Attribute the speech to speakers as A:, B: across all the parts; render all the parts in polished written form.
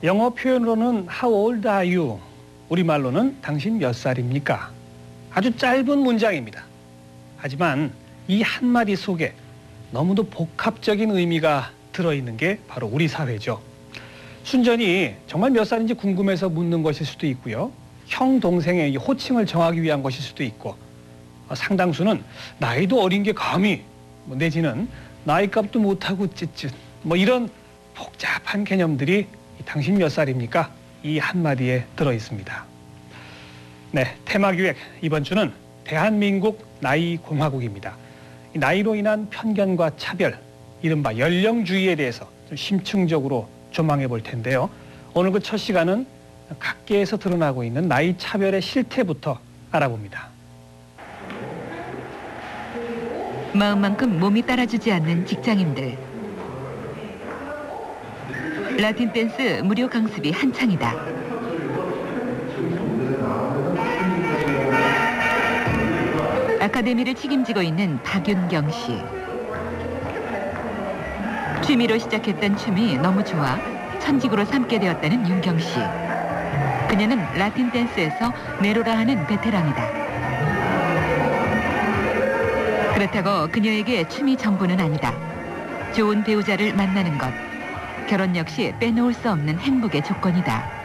A: 영어 표현으로는 How old are you? 우리말로는 당신 몇 살입니까? 아주 짧은 문장입니다. 하지만 이 한마디 속에 너무도 복합적인 의미가 들어있는 게 바로 우리 사회죠. 순전히 정말 몇 살인지 궁금해서 묻는 것일 수도 있고요. 형, 동생의 호칭을 정하기 위한 것일 수도 있고, 상당수는 나이도 어린 게 감히, 내지는 나이값도 못하고 찌릿, 이런 복잡한 개념들이 당신 몇 살입니까? 이 한마디에 들어있습니다. 네, 테마기획 이번 주는 대한민국 나이공화국입니다. 이 나이로 인한 편견과 차별, 이른바 연령주의에 대해서 좀 심층적으로 조망해 볼 텐데요. 오늘 그 첫 시간은 각계에서 드러나고 있는 나이 차별의 실태부터 알아봅니다.
B: 마음만큼 몸이 따라주지 않는 직장인들. 라틴 댄스 무료 강습이 한창이다. 아카데미를 책임지고 있는 박윤경 씨. 취미로 시작했던 춤이 너무 좋아 천직으로 삼게 되었다는 윤경 씨. 그녀는 라틴 댄스에서 네로라 하는 베테랑이다. 그렇다고 그녀에게 춤이 전부는 아니다. 좋은 배우자를 만나는 것. 결혼 역시 빼놓을 수 없는 행복의 조건이다.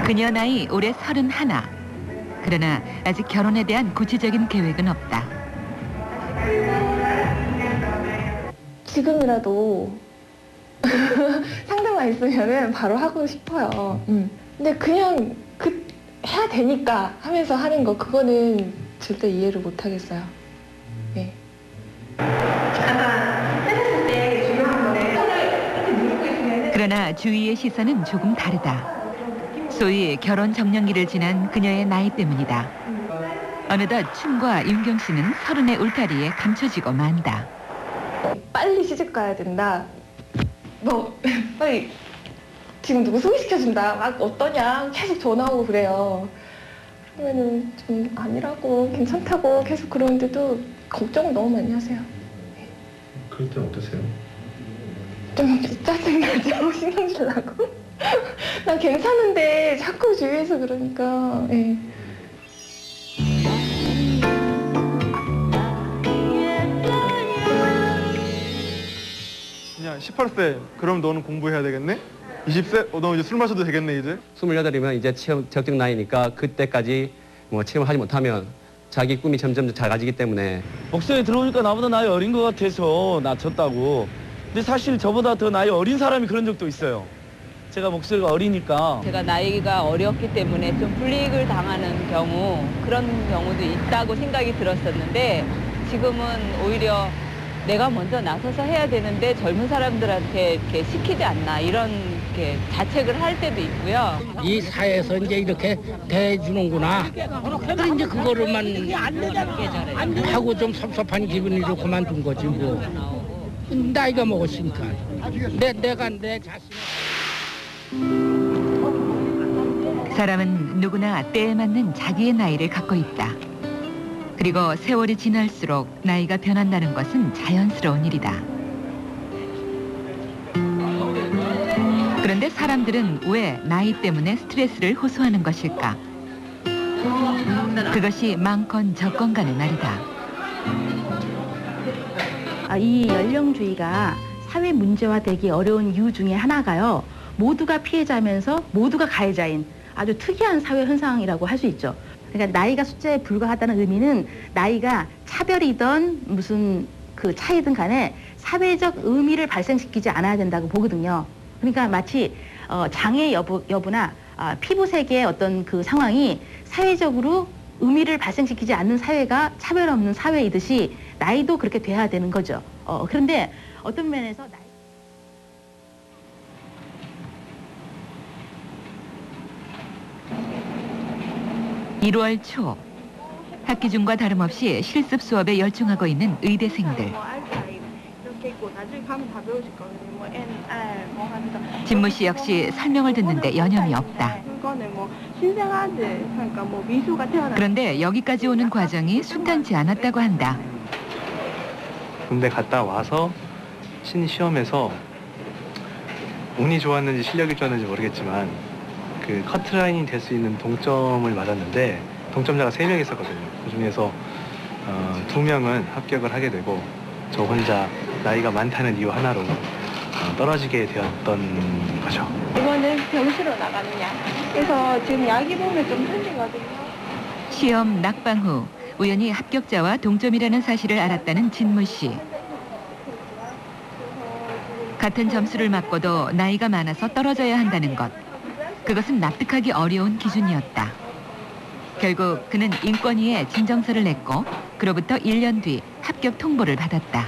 B: 그녀 나이 올해 31. 그러나 아직 결혼에 대한 구체적인 계획은 없다.
C: 지금이라도 상대만 있으면 바로 하고 싶어요. 근데 그냥 해야 되니까 하면서 하는 거, 그거는 절대 이해를 못 하겠어요. 네.
B: 그러나 주위의 시선은 조금 다르다. 소위 결혼 정년기를 지난 그녀의 나이 때문이다. 어느덧 춤과 윤경 씨는 30의 울타리에 감춰지고 만다.
C: 빨리 시집 가야 된다. 빨리 지금 누구 소개시켜준다. 막 어떠냐. 계속 전화 오고 그래요. 그러면은 좀 아니라고, 괜찮다고 계속 그러는데도 걱정을 너무 많이 하세요. 네.
D: 그럴 때 어떠세요?
C: 좀 짜증나죠. 신경질 나고. 나 괜찮은데 자꾸 주위에서 그러니까. 네.
E: 그냥 18세, 그럼 너는 공부해야 되겠네? 20세? 너 이제 술 마셔도 되겠네, 이제?
F: 28이면 이제 체험 적정 나이니까 그때까지 체험을 하지 못하면 자기 꿈이 점점 작아지기 때문에.
G: 목소리 들어오니까 나보다 나이 어린 것 같아서 낮췄다고. 근데 사실 저보다 더 나이 어린 사람이 그런 적도 있어요. 제가 목소리가 어리니까.
H: 제가 나이가 어렸기 때문에 좀 불이익을 당하는 경우, 그런 경우도 있다고 생각이 들었었는데, 지금은 오히려 내가 먼저 나서서 해야 되는데 젊은 사람들한테 이렇게 시키지 않나, 이런 자책을 할 때도 있고요.
I: 이 사회에서 이제 이렇게 대해주는구나. 그래 이제 그거를만 하고 좀 섭섭한 기분으로 그만둔 거지 뭐. 나이가 먹었으니까. 내가 내 자신.
B: 사람은 누구나 때에 맞는 자기의 나이를 갖고 있다. 그리고 세월이 지날수록 나이가 변한다는 것은 자연스러운 일이다. 그런데 사람들은 왜 나이 때문에 스트레스를 호소하는 것일까? 그것이 많건 적건 간의 말이다.
J: 이 연령주의가 사회 문제화되기 어려운 이유 중에 하나가요. 모두가 피해자면서 모두가 가해자인 아주 특이한 사회 현상이라고 할 수 있죠. 그러니까 나이가 숫자에 불과하다는 의미는 나이가 차별이든 무슨 그 차이든 간에 사회적 의미를 발생시키지 않아야 된다고 보거든요. 그러니까 마치 장애 여부나 피부색의 어떤 그 상황이 사회적으로 의미를 발생시키지 않는 사회가 차별 없는 사회이듯이 나이도 그렇게 돼야 되는 거죠. 그런데 어떤 면에서
B: 1월 초, 학기 중과 다름없이 실습 수업에 열중하고 있는 의대생들. 진무 씨 역시 설명을 듣는데 여념이 없다. 그런데 여기까지 오는 과정이 순탄치 않았다고 한다.
D: 군대 갔다 와서 친 시험에서 운이 좋았는지 실력이 좋았는지 모르겠지만 그 커트라인이 될 수 있는 동점을 맞았는데 동점자가 3명 있었거든요. 그 중에서 2명은 합격을 하게 되고 저 혼자 나이가 많다는 이유 하나로 떨어지게 되었던 거죠.
C: 이번엔 병실로 나가는 약. 그래서 지금 약이 보면 좀 틀리거든요.
B: 시험 낙방 후 우연히 합격자와 동점이라는 사실을 알았다는 진무 씨. 같은 점수를 맞고도 나이가 많아서 떨어져야 한다는 것. 그것은 납득하기 어려운 기준이었다. 결국 그는 인권위에 진정서를 냈고 그로부터 1년 뒤 합격 통보를 받았다.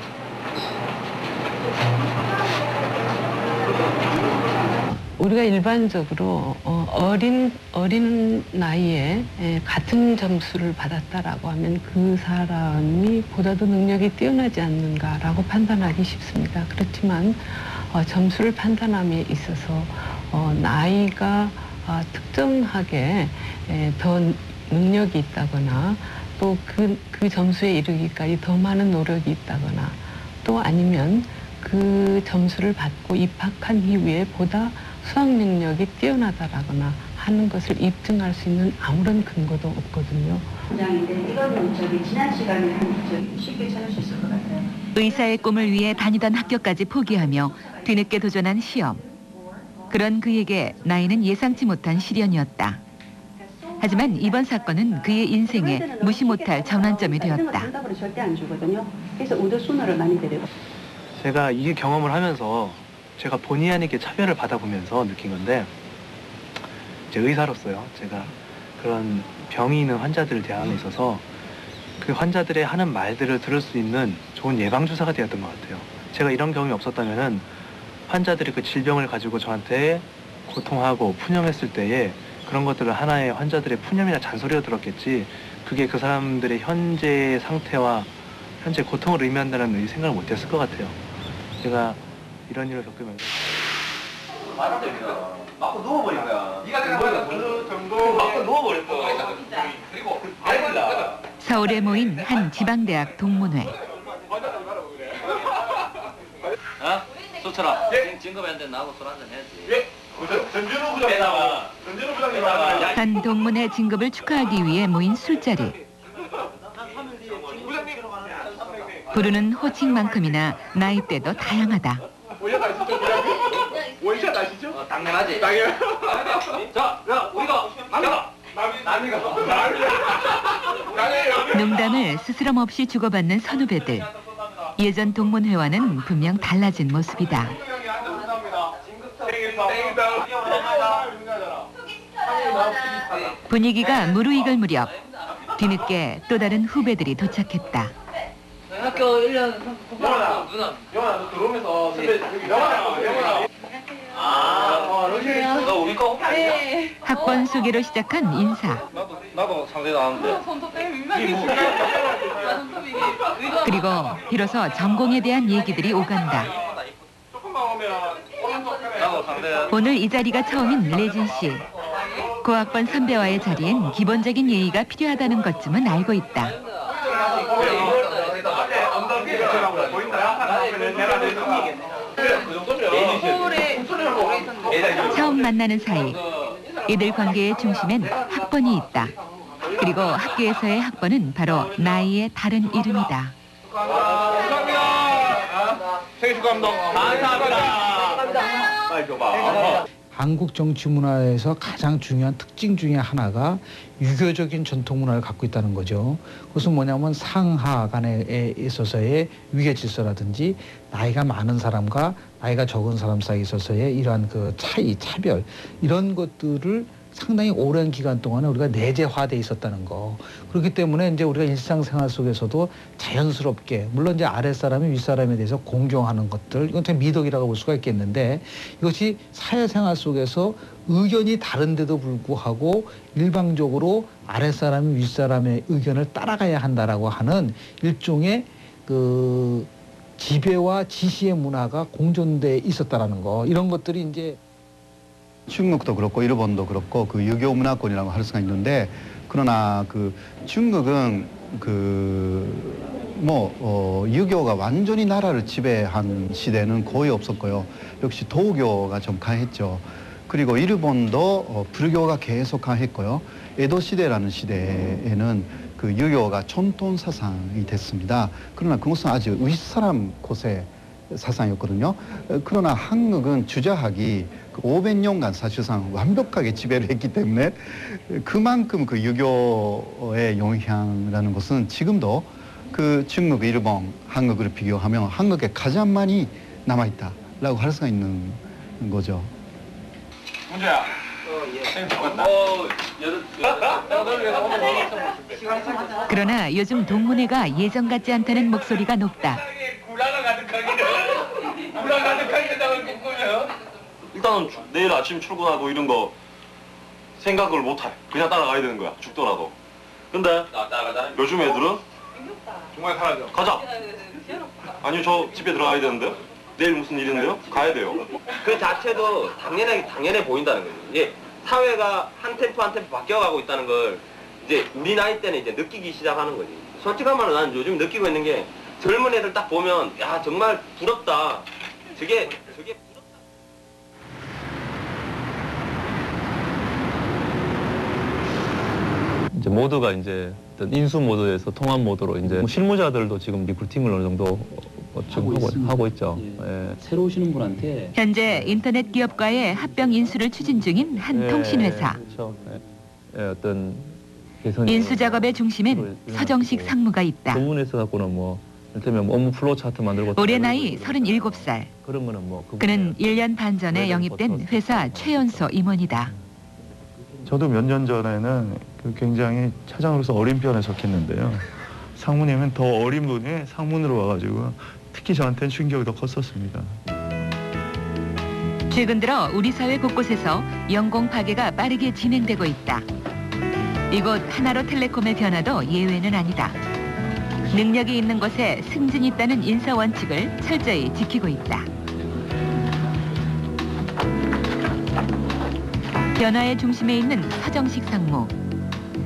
K: 우리가 일반적으로 어린 나이에 같은 점수를 받았다라고 하면 그 사람이 보다도 능력이 뛰어나지 않는가라고 판단하기 쉽습니다. 그렇지만 점수를 판단함에 있어서 나이가 특정하게 더 능력이 있다거나 또 그 점수에 이르기까지 더 많은 노력이 있다거나 또 아니면 그 점수를 받고 입학한 이후에 보다 수학 능력이 뛰어나다라거나 하는 것을 입증할 수 있는 아무런 근거도 없거든요.
L: 이거는 지난 시간에 쉽게 찾을 수 있을 것 같아요.
B: 의사의 꿈을 위해 다니던 학교까지 포기하며 뒤늦게 도전한 시험. 그런 그에게 나이는 예상치 못한 시련이었다. 하지만 이번 사건은 그의 인생에 무시 못할 전환점이 되었다.
L: 정답으로 절대 안 주거든요. 그래서 우선순위를 많이 드리고.
D: 제가 이 경험을 하면서 제가 본의 아니게 차별을 받아보면서 느낀 건데 이제 의사로서요. 제가 그런 병이 있는 환자들을 대함에 있어서 그 환자들의 하는 말들을 들을 수 있는 좋은 예방주사가 되었던 것 같아요. 제가 이런 경험이 없었다면은 환자들이 그 질병을 가지고 저한테 고통하고 푸념했을 때에 그런 것들을 하나의 환자들의 푸념이나 잔소리로 들었겠지 그게 그 사람들의 현재 상태와 현재 고통을 의미한다는 생각을 못했을 것 같아요. 제가 이런 일을 겪으면서
M: 맞고 누워버린 거야. 네가 생각하는 그 정도 맞고 누워버릴 거야. 그리고 알겠다.
B: 서울에 모인 한 지방대학 동문회.
M: 어? 수철아, 진급했는데 나하고 술 한잔 해야지. 전준우 부장님에다가 전준우 부장님에다가
B: 한 동문회 진급을 축하하기 위해 모인 술자리. 부르는 호칭만큼이나 나이대도 다양하다.
M: 원샷 아시죠? 당연하지. 당연. 자, 우리가 남이가.
B: 농담을 스스럼 없이 주고받는 선후배들. 예전 동문회와는 분명 달라진 모습이다. 분위기가 무르익을 무렵 뒤늦게 또 다른 후배들이 도착했다.
M: 학교 1년 누나 너 들어오면서 선배 영원아 너 우리 거
C: 네.
B: 학번 소개로 시작한 인사.
M: 나도 상대 나왔는데
B: 그리고 비로소 전공에 대한 얘기들이 오간다. 오늘 이 자리가 처음인 레진 씨. 고학번 선배와의 자리엔 기본적인 예의가 필요하다는 것쯤은 알고 있다. 처음 만나는 사이 이들 관계의 중심엔 학번이 있다. 그리고 학교에서의 학번은 바로 나이의 다른 이름이다.
M: 감사합니다. 생일 축하합니다. 감사합니다. 빨리 줘봐.
N: 한국 정치 문화에서 가장 중요한 특징 중에 하나가 유교적인 전통 문화를 갖고 있다는 거죠. 그것은 뭐냐면 상하 간에 있어서의 위계 질서라든지 나이가 많은 사람과 나이가 적은 사람 사이에 있어서의 이러한 그 차이, 차별 이런 것들을 상당히 오랜 기간 동안에 우리가 내재화돼 있었다는 거. 그렇기 때문에 이제 우리가 일상생활 속에서도 자연스럽게 물론 이제 아랫사람이 윗사람에 대해서 공경하는 것들 이건 참 미덕이라고 볼 수가 있겠는데 이것이 사회생활 속에서 의견이 다른데도 불구하고 일방적으로 아랫사람이 윗사람의 의견을 따라가야 한다라고 하는 일종의 그 지배와 지시의 문화가 공존돼 있었다라는 거. 이런 것들이 이제
O: 중국도 그렇고 일본도 그렇고 그 유교 문화권이라고 할 수가 있는데 그러나 그 중국은 유교가 완전히 나라를 지배한 시대는 거의 없었고요. 역시 도교가 좀 강했죠. 그리고 일본도 불교가 계속 강했고요. 에도 시대라는 시대에는 그 유교가 전통 사상이 됐습니다. 그러나 그것은 아주 윗사람 곳의 사상이었거든요. 그러나 한국은 주자학이 500년간 사실상 완벽하게 지배를 했기 때문에 그만큼 그 유교의 영향이라는 것은 지금도 그 중국, 일본, 한국을 비교하면 한국에 가장 많이 남아있다라고 할 수가 있는 거죠.
M: 문제야.
B: 그러나 요즘 동문회가 예전 같지 않다는 목소리가 높다.
P: 일단은 내일 아침 출근하고 이런 거 생각을 못해. 그냥 따라가야 되는 거야. 죽더라도. 근데 요즘 애들은
M: 정말 가야죠.
P: 가자. 아니요, 저 집에 들어가야 되는데요. 내일 무슨 일인데요? 가야 돼요.
Q: 그 자체도 당연해 보인다는 거죠. 이제 사회가 한 템포 한 템포 바뀌어가고 있다는 걸 이제 우리 나이 때는 이제 느끼기 시작하는 거지. 솔직한 말로 나는 요즘 느끼고 있는 게 젊은 애들 딱 보면 야 정말 부럽다. 저게
R: 이제 모두가 이제 어떤 인수 모드에서 통합 모드로 이제 실무자들도 지금 리크루팅을 어느 정도 지금 하고 있죠. 예.
S: 새로 오시는 분한테
B: 현재 인터넷 기업과의 합병 인수를 추진 중인 한 통신회사.
R: 그렇죠. 예, 어떤 개선이
B: 인수 작업의 중심엔 서정식 상무가 있다.
R: 부분에서 갖고는 뭐 이를테면 업무 플로우 차트 만들고
B: 올해 나이 37살.
R: 그런 거는 뭐
B: 그는 1년 반 전에 영입된 회사 최연소 임원이다.
T: 저도 몇 년 전에는 굉장히 차장으로서 어린 편에 속했는데요. 상무님은 더 어린 분이 상문으로 와가지고 특히 저한테는 충격이 더 컸었습니다.
B: 최근 들어 우리 사회 곳곳에서 연공 파괴가 빠르게 진행되고 있다. 이곳 하나로텔레콤의 변화도 예외는 아니다. 능력이 있는 곳에 승진이 있다는 인사 원칙을 철저히 지키고 있다. 변화의 중심에 있는 서정식 상무.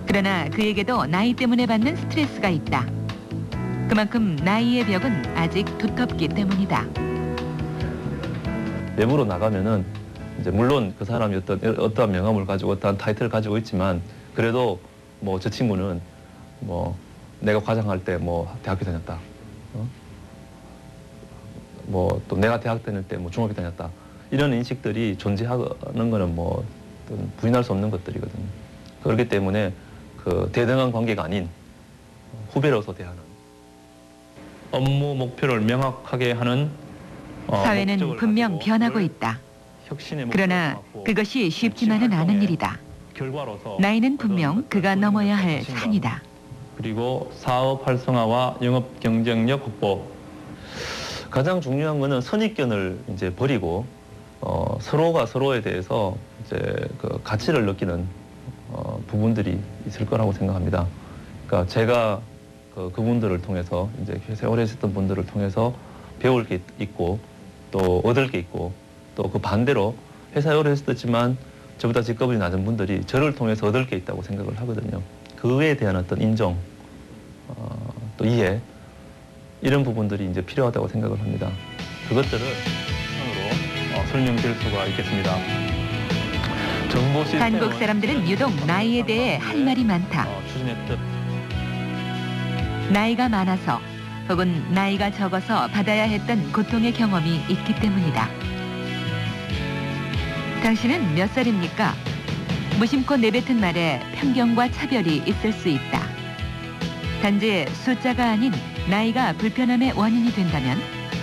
B: 그러나 그에게도 나이 때문에 받는 스트레스가 있다. 그만큼 나이의 벽은 아직 두텁기 때문이다.
R: 외부로 나가면은 이제 물론 그 사람이 어떠한 명함을 가지고 어떠한 타이틀을 가지고 있지만 그래도 뭐 저 친구는 뭐 내가 과장할 때 뭐 대학교 다녔다. 뭐 또 내가 대학 다닐 때 뭐 중학교 다녔다. 이런 인식들이 존재하는 거는 뭐 부인할 수 없는 것들이거든요. 그렇기 때문에 그 대등한 관계가 아닌 후배로서 대하는 업무 목표를 명확하게 하는
B: 사회는 분명 변하고 있다. 그러나 그것이 쉽지만은 않은 일이다. 나이는 분명 그가 넘어야 할 산이다.
R: 그리고 사업 활성화와 영업 경쟁력 확보. 가장 중요한 거는 선입견을 이제 버리고 서로가 서로에 대해서 이제 그 가치를 느끼는 부분들이 있을 거라고 생각합니다. 그러니까 제가 그분들을 통해서 이제 회사에 오래 있었던 분들을 통해서 배울 게 있고 또 얻을 게 있고 또 그 반대로 회사에 오래 있었지만 저보다 직급이 낮은 분들이 저를 통해서 얻을 게 있다고 생각을 하거든요. 그에 대한 어떤 인정, 또 이해 이런 부분들이 이제 필요하다고 생각을 합니다. 그것들을 으로 설명드릴 수가 있겠습니다.
B: 한국 사람들은 유독 나이에 대해 할 말이 많다. 나이가 많아서 혹은 나이가 적어서 받아야 했던 고통의 경험이 있기 때문이다. 당신은 몇 살입니까? 무심코 내뱉은 말에 편견과 차별이 있을 수 있다. 단지 숫자가 아닌 나이가 불편함의 원인이 된다면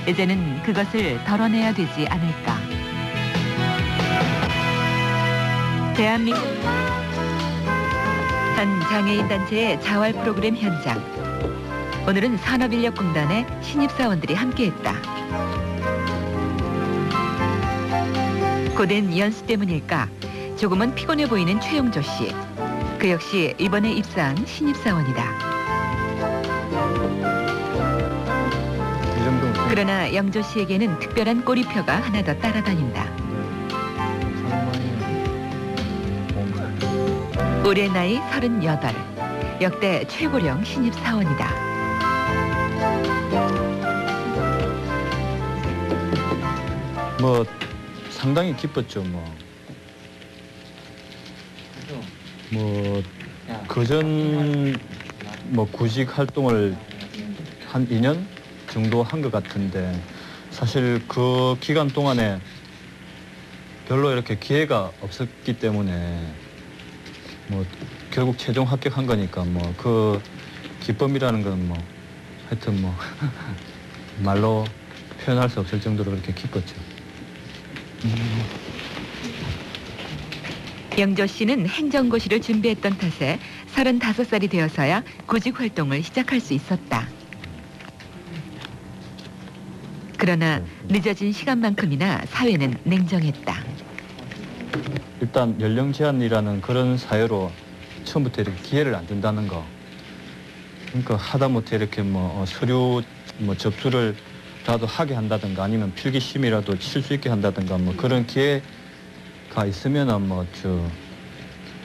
B: 이제는 그것을 덜어내야 되지 않을까. 대한민국 한 장애인 단체의 자활 프로그램 현장. 오늘은 산업인력공단의 신입사원들이 함께했다. 고된 연수 때문일까 조금은 피곤해 보이는 최용조 씨. 그 역시 이번에 입사한 신입사원이다. 그러나 영조 씨에게는 특별한 꼬리표가 하나 더 따라다닌다. 올해 나이 38. 역대 최고령 신입 사원이다.
S: 뭐 상당히 기뻤죠. 그전 구직 활동을 한 2년 정도 한 것 같은데 사실 그 기간 동안에 별로 이렇게 기회가 없었기 때문에 결국 최종 합격한 거니까 그 기쁨이라는 건 하여튼 말로 표현할 수 없을 정도로 그렇게 기뻤죠.
B: 영조 씨는 행정고시를 준비했던 탓에 35살이 되어서야 구직 활동을 시작할 수 있었다. 그러나 늦어진 시간만큼이나 사회는 냉정했다.
S: 일단 연령 제한이라는 그런 사회로 처음부터 이렇게 기회를 안 준다는 거. 그러니까 하다못해 이렇게 서류 접수를라도 하게 한다든가 아니면 필기 시험이라도 칠 수 있게 한다든가 그런 기회가 있으면은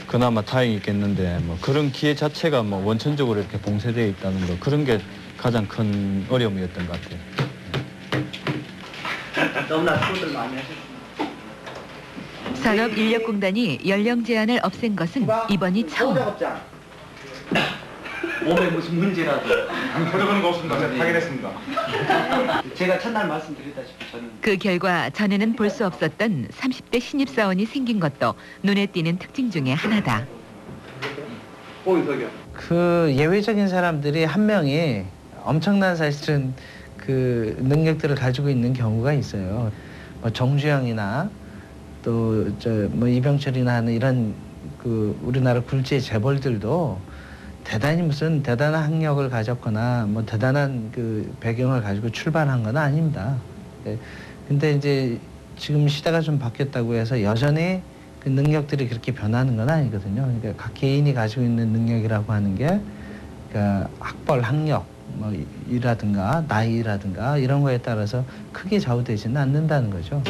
S: 그나마 다행이겠는데 그런 기회 자체가 원천적으로 이렇게 봉쇄되어 있다는 거, 그런 게 가장 큰 어려움이었던 것 같아요.
U: 너무나 수고들 많이 하셨습니다.
B: 산업인력공단이 연령 제한을 없앤 것은 이번이 처음.
U: 몸에 무슨 문제라도
E: 그런 거 없습니다. 제가 확인했습니다.
U: 제가 첫날 말씀드렸다시피 저는
B: 그 결과 전에는 볼 수 없었던 30대 신입사원이 생긴 것도 눈에 띄는 특징 중에 하나다.
N: 그 예외적인 사람들이 한 명이 엄청난 사실은 그 능력들을 가지고 있는 경우가 있어요. 정주영이나 또 이병철이나 하는 이런 그 우리나라 굴지의 재벌들도 대단히 무슨 대단한 학력을 가졌거나 대단한 그 배경을 가지고 출발한 건 아닙니다. 근데 이제 지금 시대가 좀 바뀌었다고 해서 여전히 그 능력들이 그렇게 변하는 건 아니거든요. 그러니까 각 개인이 가지고 있는 능력이라고 하는 게 그러니까 학벌, 학력 이라든가 나이라든가 이런 거에 따라서 크게 좌우되지는 않는다는 거죠.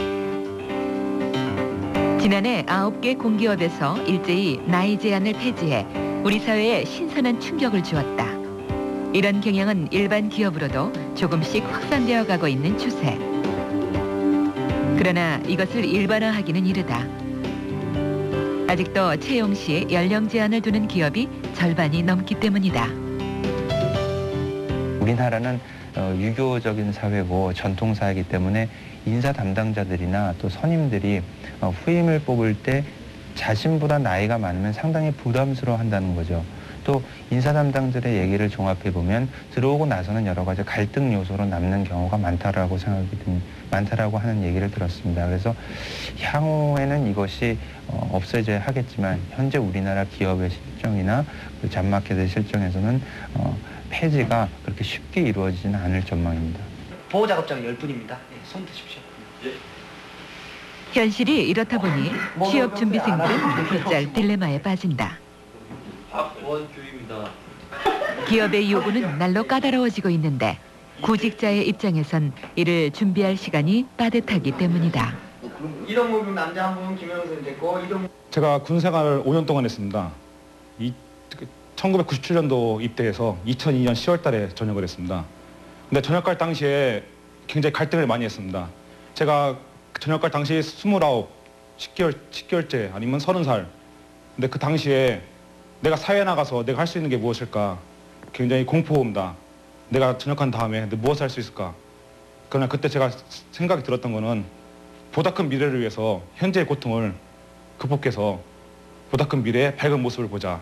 B: 지난해 9개 공기업에서 일제히 나이 제한을 폐지해 우리 사회에 신선한 충격을 주었다. 이런 경향은 일반 기업으로도 조금씩 확산되어 가고 있는 추세. 그러나 이것을 일반화하기는 이르다. 아직도 채용 시 연령 제한을 두는 기업이 절반이 넘기 때문이다.
V: 우리나라는 유교적인 사회고 전통 사회이기 때문에 인사 담당자들이나 또 선임들이 후임을 뽑을 때 자신보다 나이가 많으면 상당히 부담스러워한다는 거죠. 또 인사 담당자들의 얘기를 종합해 보면 들어오고 나서는 여러 가지 갈등 요소로 남는 경우가 많다라고 하는 얘기를 들었습니다. 그래서 향후에는 이것이 없어져야 하겠지만 현재 우리나라 기업의 실정이나 그 잡마켓의 실정에서는 폐지가 그렇게 쉽게 이루어지지는 않을 전망입니다.
U: 보호작업자가 10분입니다. 손 드십시오.
B: 현실이 이렇다 보니 취업준비생들은 곧잘 딜레마에 빠진다.
M: 박원규입니다.
B: 기업의 요구는 날로 까다로워지고 있는데 구직자의 입장에선 이를 준비할 시간이 빠듯하기 때문이다.
U: 이동국 남자 한 분, 김영선 선생 됐고
W: 제가 군 생활을 5년 동안 했습니다. 1997년도 입대해서 2002년 10월 달에 전역을 했습니다. 근데 전역할 당시에 굉장히 갈등을 많이 했습니다. 제가 전역할 당시에 29, 10개월째 아니면 30살. 근데 그 당시에 내가 사회에 나가서 내가 할 수 있는 게 무엇일까? 굉장히 공포입니다. 내가 전역한 다음에 무엇을 할 수 있을까? 그러나 그때 제가 생각이 들었던 거는 보다 큰 미래를 위해서 현재의 고통을 극복해서 보다 큰 미래의 밝은 모습을 보자.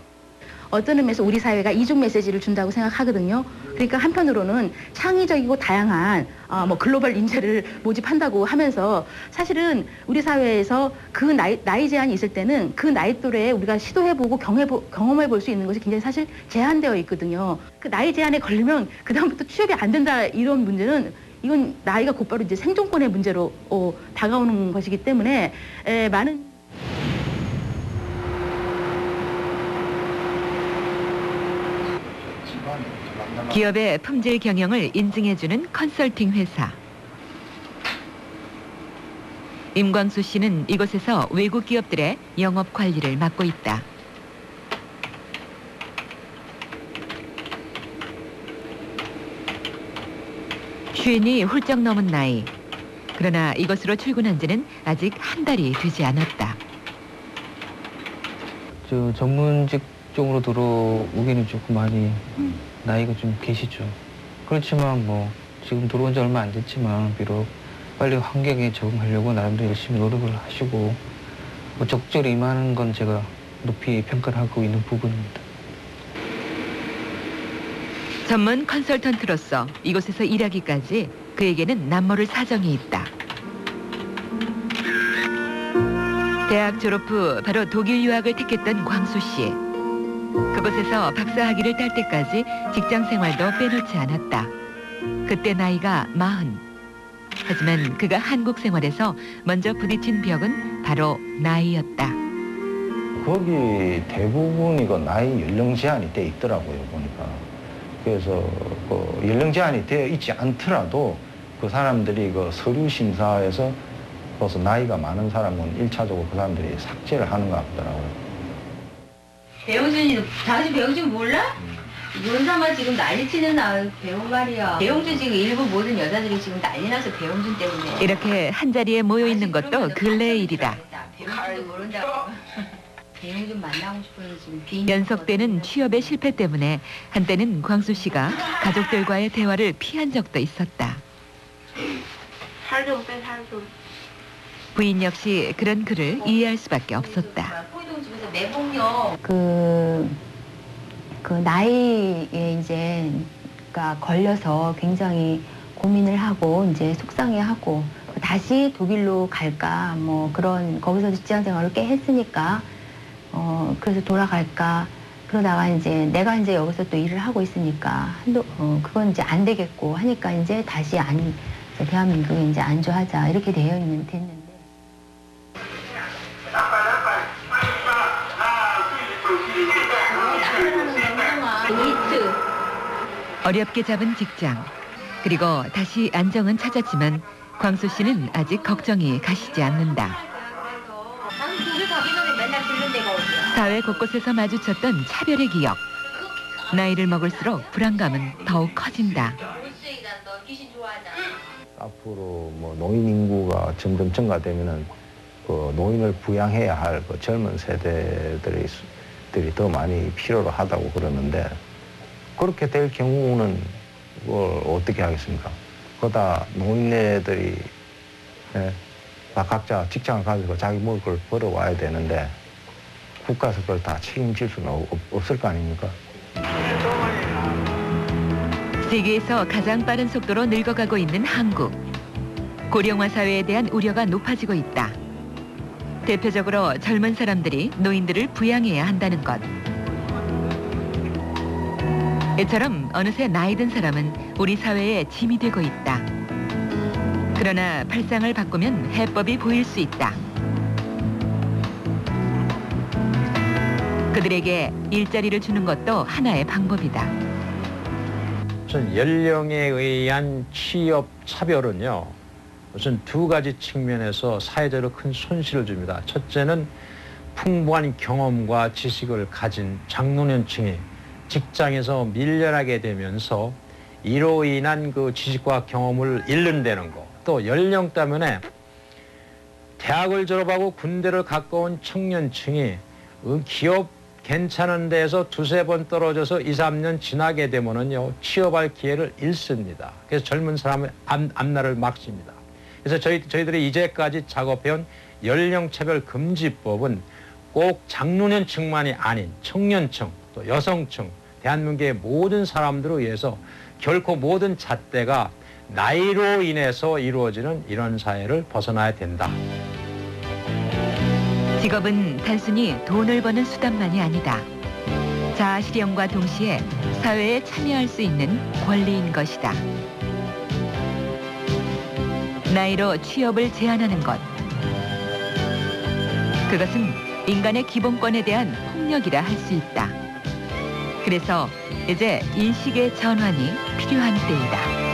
J: 어떤 의미에서 우리 사회가 이중 메시지를 준다고 생각하거든요. 그러니까 한편으로는 창의적이고 다양한 글로벌 인재를 모집한다고 하면서 사실은 우리 사회에서 그 나이 제한이 있을 때는 그 나이 또래에 우리가 시도해보고 경험해볼 수 있는 것이 굉장히 사실 제한되어 있거든요. 그 나이 제한에 걸리면 그다음부터 취업이 안 된다 이런 문제는 이건 나이가 곧바로 이제 생존권의 문제로 다가오는 것이기 때문에 많은
B: 기업의 품질 경영을 인증해주는 컨설팅 회사. 임광수 씨는 이곳에서 외국 기업들의 영업 관리를 맡고 있다. 쉰이 훌쩍 넘은 나이. 그러나 이것으로 출근한 지는 아직 한 달이 되지 않았다.
A: 저 전문직 쪽으로 들어오기는 조금 많이 나이가 좀 계시죠. 그렇지만 뭐 지금 들어온 지 얼마 안 됐지만 비록 빨리 환경에 적응하려고 나름대로 열심히 노력을 하시고 뭐 적절히 임하는 건 제가 높이 평가를 하고 있는 부분입니다.
B: 전문 컨설턴트로서 이곳에서 일하기까지 그에게는 남모를 사정이 있다. 대학 졸업 후 바로 독일 유학을 택했던 광수 씨. 그곳에서 박사학위를 딸 때까지 직장 생활도 빼놓지 않았다. 그때 나이가 40. 하지만 그가 한국 생활에서 먼저 부딪힌 벽은 바로 나이였다.
F: 거기 대부분이 그 나이 연령 제한이 돼 있더라고요, 보니까. 그래서 그 연령 제한이 되어 있지 않더라도 그 사람들이 그 서류 심사에서 벌써 나이가 많은 사람은 1차적으로 그 사람들이 삭제를 하는 것 같더라고요.
G: 배용준이, 당신 배용준 몰라? 윤사만 지금 난리치는 배우 말이야. 배용준 지금 일본 모든 여자들이 지금 난리나서 배용준 때문에.
B: 이렇게 한자리에 모여 있는 것도 근래의 일이다.
G: 배용준도 모른다고. 배용준 만나고 싶어서 지금 비행기.
B: 연속되는 취업의 실패 때문에 한때는 광수 씨가 가족들과의 대화를 피한 적도 있었다.
G: 살 좀 빼, 살 좀.
B: 부인 역시 그런 그를 이해할 수밖에 없었다.
G: 포이동집에서 내복력.
X: 그 나이에 이제 그러니까 걸려서 굉장히 고민을 하고 이제 속상해하고 다시 독일로 갈까 뭐 그런 거기서 직장 생활을 꽤 했으니까 그래서 돌아갈까 그러다가 이제 내가 이제 여기서 또 일을 하고 있으니까 그건 이제 안 되겠고 하니까 이제 다시 대한민국에 이제 안주하자 이렇게 됐는데.
B: 어렵게 잡은 직장, 그리고 다시 안정은 찾았지만 광수 씨는 아직 걱정이 가시지 않는다.
G: 독일 가기 전에 맨날 들른 데가 어디야?
B: 사회 곳곳에서 마주쳤던 차별의 기억. 나이를 먹을수록 불안감은 더욱 커진다.
F: 앞으로 뭐 노인 인구가 점점 증가되면은 그 노인을 부양해야 할 그 젊은 세대들이 더 많이 필요로 하다고 그러는데 그렇게 될 경우는 그걸 어떻게 하겠습니까? 그러다 노인네들이 각자 직장을 가지고 자기 먹을 걸 벌어와야 되는데 국가에서 그걸 다 책임질 수는 없을 거 아닙니까?
B: 세계에서 가장 빠른 속도로 늙어가고 있는 한국. 고령화 사회에 대한 우려가 높아지고 있다. 대표적으로 젊은 사람들이 노인들을 부양해야 한다는 것. 이처럼 어느새 나이 든 사람은 우리 사회의 짐이 되고 있다. 그러나 발상을 바꾸면 해법이 보일 수 있다. 그들에게 일자리를 주는 것도 하나의 방법이다.
Y: 우선 연령에 의한 취업 차별은요. 우선 두 가지 측면에서 사회적으로 큰 손실을 줍니다. 첫째는 풍부한 경험과 지식을 가진 장노년층이 직장에서 밀려나게 되면서 이로 인한 그 지식과 경험을 잃는다는 거. 또 연령 때문에 대학을 졸업하고 군대를 가까운 청년층이 기업 괜찮은 데에서 두세 번 떨어져서 2, 3년 지나게 되면은요, 취업할 기회를 잃습니다. 그래서 젊은 사람의 앞날을 막습니다. 그래서 저희들이 이제까지 작업해온 연령차별금지법은 꼭 장노년층만이 아닌 청년층, 또 여성층, 대한민국의 모든 사람들을 위해서 결코 모든 잣대가 나이로 인해서 이루어지는 이런 사회를 벗어나야 된다.
B: 직업은 단순히 돈을 버는 수단만이 아니다. 자아실현과 동시에 사회에 참여할 수 있는 권리인 것이다. 나이로 취업을 제한하는 것. 그것은 인간의 기본권에 대한 폭력이라 할 수 있다. 그래서 이제 인식의 전환이 필요한 때이다.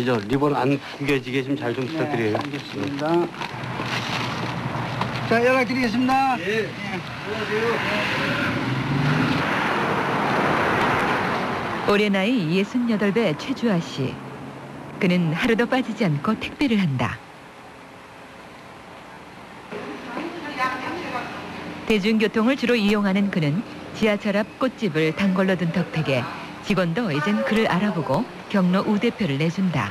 Z: 저 리본 안 구겨지게 좀 잘 좀 부탁드려요.
U: 알겠습니다. 자, 연락드리겠습니다.
Z: 예.
B: 올해 나이 68배 최주아 씨. 그는 하루도 빠지지 않고 택배를 한다. 대중교통을 주로 이용하는 그는 지하철 앞 꽃집을 단골로 둔 덕택에 직원도 이젠 그를 알아보고 경로 우대표를 내준다.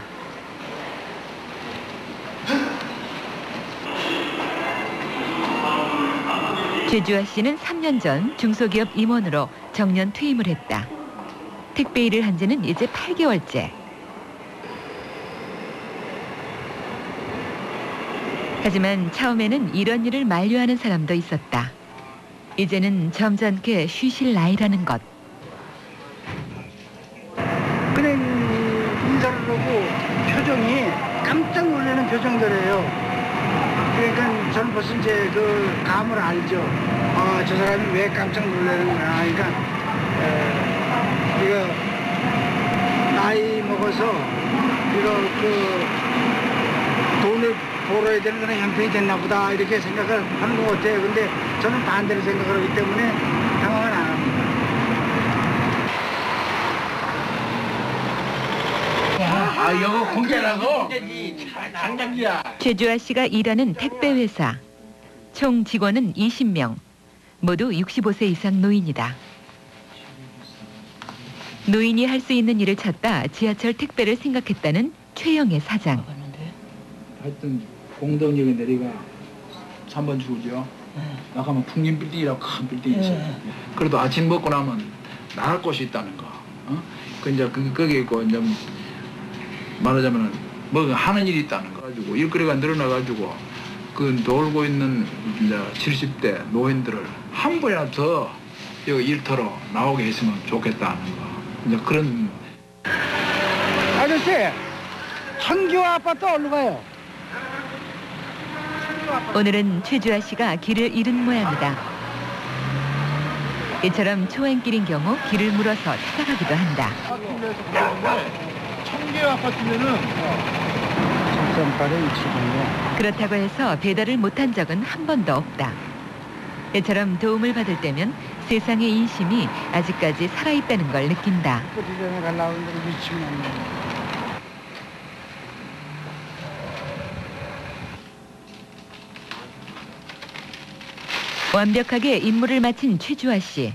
B: 최주아 씨는 3년 전 중소기업 임원으로 정년 퇴임을 했다. 택배 일을 한 지는 이제 8개월째. 하지만 처음에는 이런 일을 만류하는 사람도 있었다. 이제는 점잖게 쉬실 나이라는 것.
C: 그냥 인사를 하고 표정이 깜짝 놀라는 표정들이에요. 그러니까 저는 벌써 이제 그 감을 알죠. 아, 저 사람이 왜 깜짝 놀라는구나. 그러니까 이거 나이 먹어서 이거 그 돈을 벌어야 되는 그런 형편이 됐나 보다 이렇게 생각을 하는 것 같아요. 근데 저는 반대로 생각을 하기 때문에 당황을 안 합니다.
D: 아, 이거 공짜라고? 장난기야.
B: 최주아 씨가 일하는 택배 회사. 총 직원은 20명. 모두 65세 이상 노인이다. 노인이 할 수 있는 일을 찾다 지하철 택배를 생각했다는 최영애 사장.
D: 하여튼 공덕역에 내리가 3번 출구죠. 나가면 풍림빌딩이라고 큰 빌딩이 있어요. 그래도 아침 먹고 나면 나갈 곳이 있다는 거. 그 이제 거기 있고 이제 말하자면은 뭐 하는 일이 있다는 거 가지고 일거리가 늘어나가지고 그 놀고 있는 이제 70대 노인들을 한 번이라도 더 여기 일터로 나오게 했으면 좋겠다는 거. 이제 그런.
C: 아저씨, 청교 아파트 어디로 가요?
B: 오늘은 최주아 씨가 길을 잃은 모양이다. 이처럼 초행길인 경우 길을 물어서 찾아가기도 한다.
D: 청계 아파트면은
C: 338에 270요.
B: 그렇다고 해서 배달을 못한 적은 한 번도 없다. 이처럼 도움을 받을 때면 세상의 인심이 아직까지 살아있다는 걸 느낀다.
C: 디전에 가려고 했는데 미치면
B: 완벽하게 임무를 마친 최주아 씨.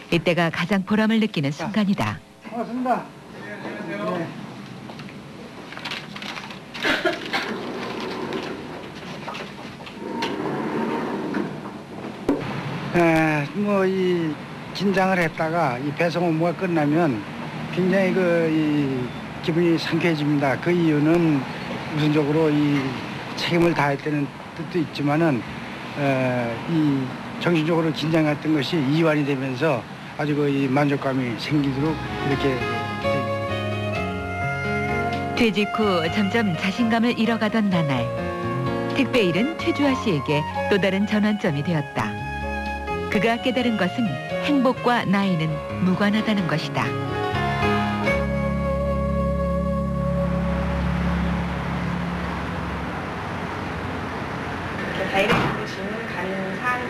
B: 이때가 가장 보람을 느끼는 순간이다.
C: 고맙습니다. 네. 뭐 이 긴장을 했다가 이 배송 업무가 끝나면 굉장히 이 기분이 상쾌해집니다. 그 이유는 우선적으로 이 책임을 다했다는 뜻도 있지만은 이 정신적으로 긴장했던 것이 이완이 되면서 아주 이 만족감이 생기도록 이렇게.
B: 퇴직 후 점점 자신감을 잃어가던 나날. 택배 일은 최주아 씨에게 또 다른 전환점이 되었다. 그가 깨달은 것은 행복과 나이는 무관하다는 것이다.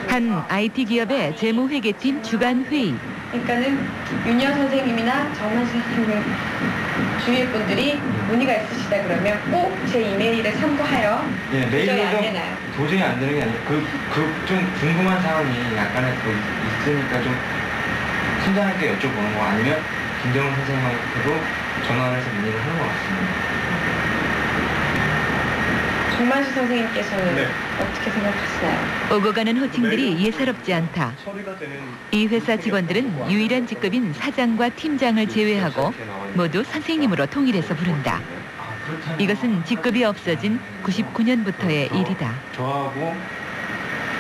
B: 한 IT 기업의 재무회계팀 주간 회의.
H: 그러니까는 윤여 선생님이나 정만 선생님 주위의 분들이 문의가 있으시다 그러면 꼭 제 이메일을 참고하여
V: 예,
H: 도저히 안
V: 메일로
H: 되나요?
V: 도저히 안 되는 게 아니라 좀 궁금한 사항이 약간의 있으니까 좀 팀장님께 여쭤보는 거 아니면 김정은 선생님한테도 전화를 해서 문의를 하는 것 같습니다.
H: 정만수 선생님께서는 어떻게 생각하시나요?
B: 오고 가는 호칭들이 예사롭지 않다. 이 회사 직원들은 유일한 직급인 사장과 팀장을 제외하고 모두 선생님으로 통일해서 부른다. 이것은 직급이 없어진 99년부터의 일이다.
V: 저하고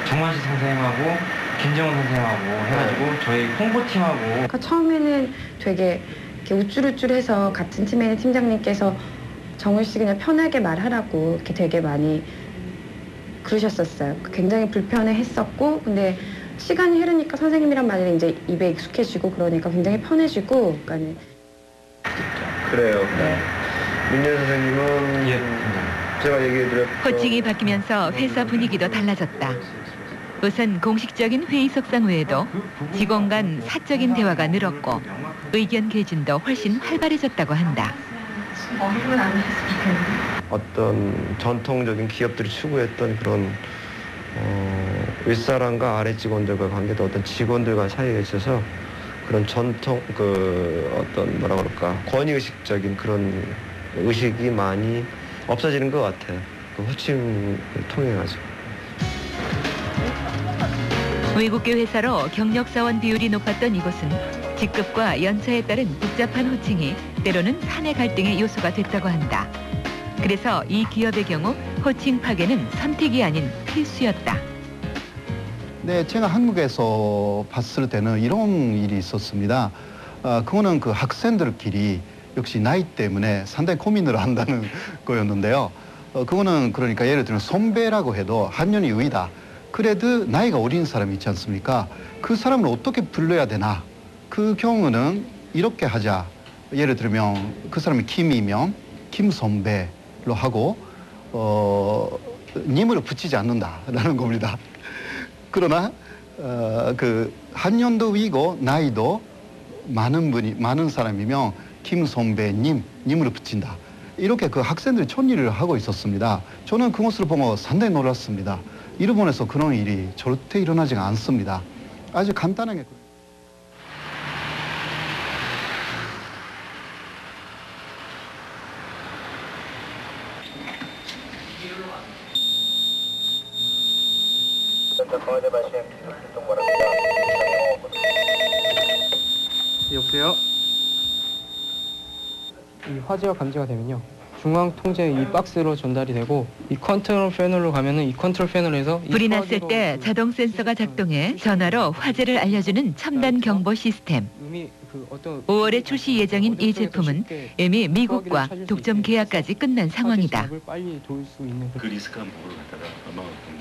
V: 정만식 선생님하고 김정은 선생님하고 해가지고 저희 홍보팀하고.
H: 그러니까 처음에는 되게 이렇게 우쭐우쭐해서 같은 팀에 있는 팀장님께서 정훈 씨 그냥 편하게 말하라고 이렇게 되게 많이 그러셨었어요. 굉장히 불편해했었고, 근데 시간이 흐르니까 선생님이란 말이 이제 입에 익숙해지고 그러니까 굉장히 편해지고, 그러니까
Q: 그래요. 민현 선생님은
I: 제가 얘기해드렸.
B: 호칭이 바뀌면서 회사 분위기도 달라졌다. 우선 공식적인 회의석상 외에도 직원 간 사적인 대화가 늘었고 의견 개진도 훨씬 활발해졌다고 한다.
I: 어떤 전통적인 기업들이 추구했던 그런 윗사람과 아래 직원들과 관계도 어떤 직원들과 사이에 있어서 그런 전통 어떤 뭐라 그럴까 권위의식적인 그런 의식이 많이 없어지는 것 같아요. 그 호칭을 통해 가지고.
B: 외국계 회사로 경력 사원 비율이 높았던 이곳은 직급과 연차에 따른 복잡한 호칭이 때로는 사내 갈등의 요소가 됐다고 한다. 그래서 이 기업의 경우 호칭 파괴는 선택이 아닌 필수였다.
K: 네, 제가 한국에서 봤을 때는 이런 일이 있었습니다. 그거는 그 학생들끼리 역시 나이 때문에 상당히 고민을 한다는 거였는데요. 그거는 그러니까 예를 들면 선배라고 해도 한년이 위다. 그래도 나이가 어린 사람이 있지 않습니까? 그 사람을 어떻게 불러야 되나? 그 경우는 이렇게 하자. 예를 들면 그 사람이 김이면 김 선배로 하고 님으로 붙이지 않는다라는 겁니다. 그러나 그 한년도 위고 나이도 많은 사람이면 김 선배님 님으로 붙인다. 이렇게 그 학생들이 촌일을 하고 있었습니다. 저는 그것을 보고 상당히 놀랐습니다. 일본에서 그런 일이 절대 일어나지가 않습니다. 아주 간단하게.
L: 여보세요? 이 화재가 감지가 되면요. 중앙 통제 이 박스로 전달이 되고 이 컨트롤 패널로 가면은 이 컨트롤 패널에서
B: 불이 났을 때 자동 센서가 작동해 전화로 화재를 알려주는 첨단 경보 시스템. 5월에 출시 예정인 이 제품은 이미 미국과 독점 계약까지 끝난 상황이다.
R: 그 리스크 한번 보러 갔다가 어마어마한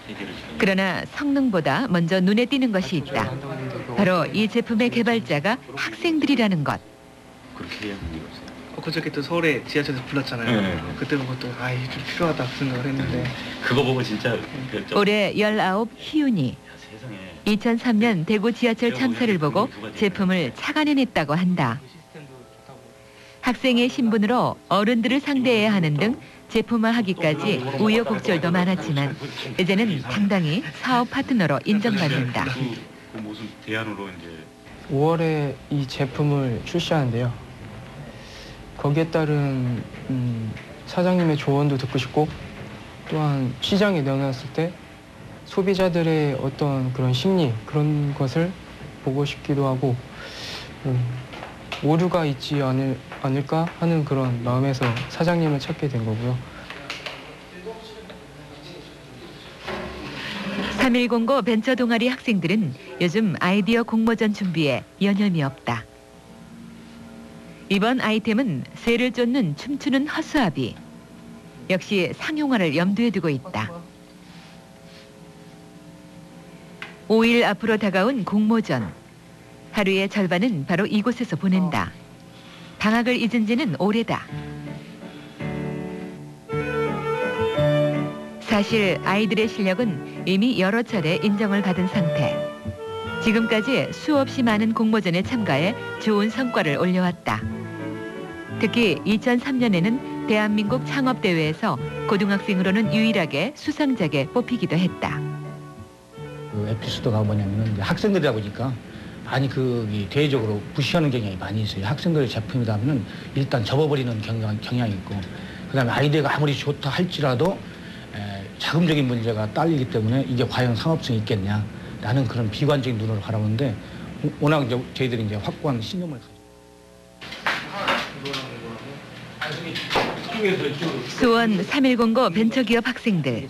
R: 해결을 주는.
B: 그러나 성능보다 먼저 눈에 띄는 것이 있다. 바로 이 제품의 개발자가 학생들이라는 것.
R: 그렇게 해야 하는 게 없어요.
L: 그저께 또 서울에 지하철에서 불렀잖아요.
R: 네.
L: 그때 보고 또 이게 좀 필요하다 그 생각을 했는데.
R: 그거 보고 진짜
B: 올해 19 희윤이 2003년 대구 지하철 참사를 보고 제품을 착안해냈다고 한다. 학생의 신분으로 어른들을 상대해야 하는 등 제품화하기까지 우여곡절도 많았지만 이제는 당당히 사업 파트너로 인정받는다.
R: 그 무슨 대안으로 이제
L: 5월에 이 제품을 출시하는데요. 거기에 따른 사장님의 조언도 듣고 싶고 또한 시장에 내놨을 때 소비자들의 어떤 그런 심리 그런 것을 보고 싶기도 하고 오류가 있지 않을까 하는 그런 마음에서 사장님을 찾게 된 거고요.
B: 3109 벤처 동아리 학생들은 요즘 아이디어 공모전 준비에 여념이 없다. 이번 아이템은 쇠를 쫓는 춤추는 허수아비. 역시 상용화를 염두에 두고 있다. 5일 앞으로 다가온 공모전. 하루의 절반은 바로 이곳에서 보낸다. 방학을 잊은 지는 오래다. 사실 아이들의 실력은 이미 여러 차례 인정을 받은 상태. 지금까지 수없이 많은 공모전에 참가해 좋은 성과를 올려왔다. 특히 2003년에는 대한민국 창업대회에서 고등학생으로는 유일하게 수상작에 뽑히기도 했다.
O: 그 에피소드가 뭐냐면은 이제 학생들이다 보니까 많이 대외적으로 무시하는 경향이 많이 있어요. 학생들의 제품이다 하면은 일단 접어버리는 경향이 있고, 그다음에 아이디어가 아무리 좋다 할지라도 자금적인 문제가 딸리기 때문에 이게 과연 상업성이 있겠냐라는 그런 비관적인 눈으로 바라보는데, 워낙 이제 저희들이 이제 확고한 신념을 가지고.
B: 수원 3109 벤처기업 학생들.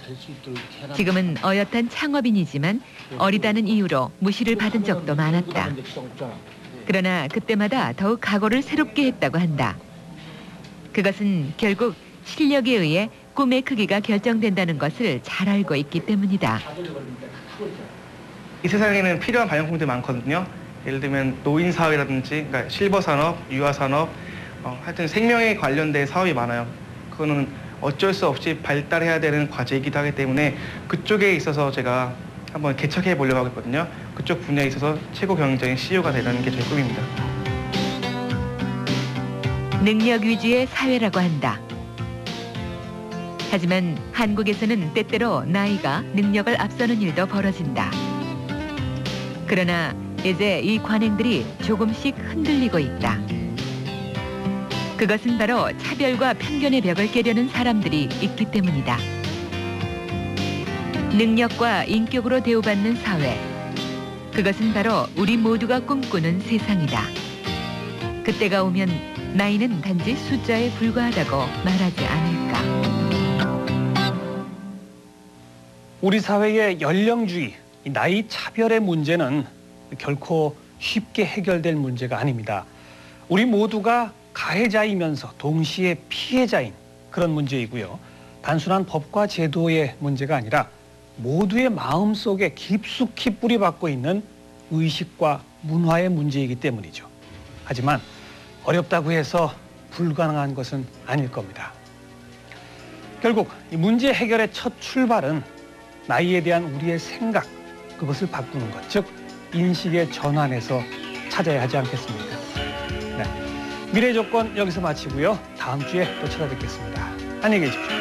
B: 지금은 어엿한 창업인이지만 어리다는 이유로 무시를 받은 적도 많았다. 그러나 그때마다 더욱 각오를 새롭게 했다고 한다. 그것은 결국 실력에 의해 꿈의 크기가 결정된다는 것을 잘 알고 있기 때문이다.
L: 이 세상에는 필요한 발명품들이 많거든요. 예를 들면 노인 사업이라든지 그러니까 실버 산업, 유아 산업, 하여튼 생명에 관련된 사업이 많아요. 그거는
E: 어쩔 수 없이 발달해야 되는 과제이기도 하기 때문에 그쪽에 있어서 제가 한번 개척해 보려고 하고 있거든요. 그쪽 분야에 있어서 최고 경영적인 CEO가 되려는 게 제 꿈입니다.
B: 능력 위주의 사회라고 한다. 하지만 한국에서는 때때로 나이가 능력을 앞서는 일도 벌어진다. 그러나 이제 이 관행들이 조금씩 흔들리고 있다. 그것은 바로 차별과 편견의 벽을 깨려는 사람들이 있기 때문이다. 능력과 인격으로 대우받는 사회. 그것은 바로 우리 모두가 꿈꾸는 세상이다. 그때가 오면 나이는 단지 숫자에 불과하다고 말하지 않을까.
M: 우리 사회의 연령주의, 이 나이 차별의 문제는 결코 쉽게 해결될 문제가 아닙니다. 우리 모두가 가해자이면서 동시에 피해자인 그런 문제이고요. 단순한 법과 제도의 문제가 아니라 모두의 마음속에 깊숙이 뿌리박고 있는 의식과 문화의 문제이기 때문이죠. 하지만 어렵다고 해서 불가능한 것은 아닐 겁니다. 결국 이 문제 해결의 첫 출발은 나이에 대한 우리의 생각, 그것을 바꾸는 것, 즉 인식의 전환에서 찾아야 하지 않겠습니까? 네. 미래 조건 여기서 마치고요. 다음 주에 또 찾아뵙겠습니다. 안녕히 계십시오.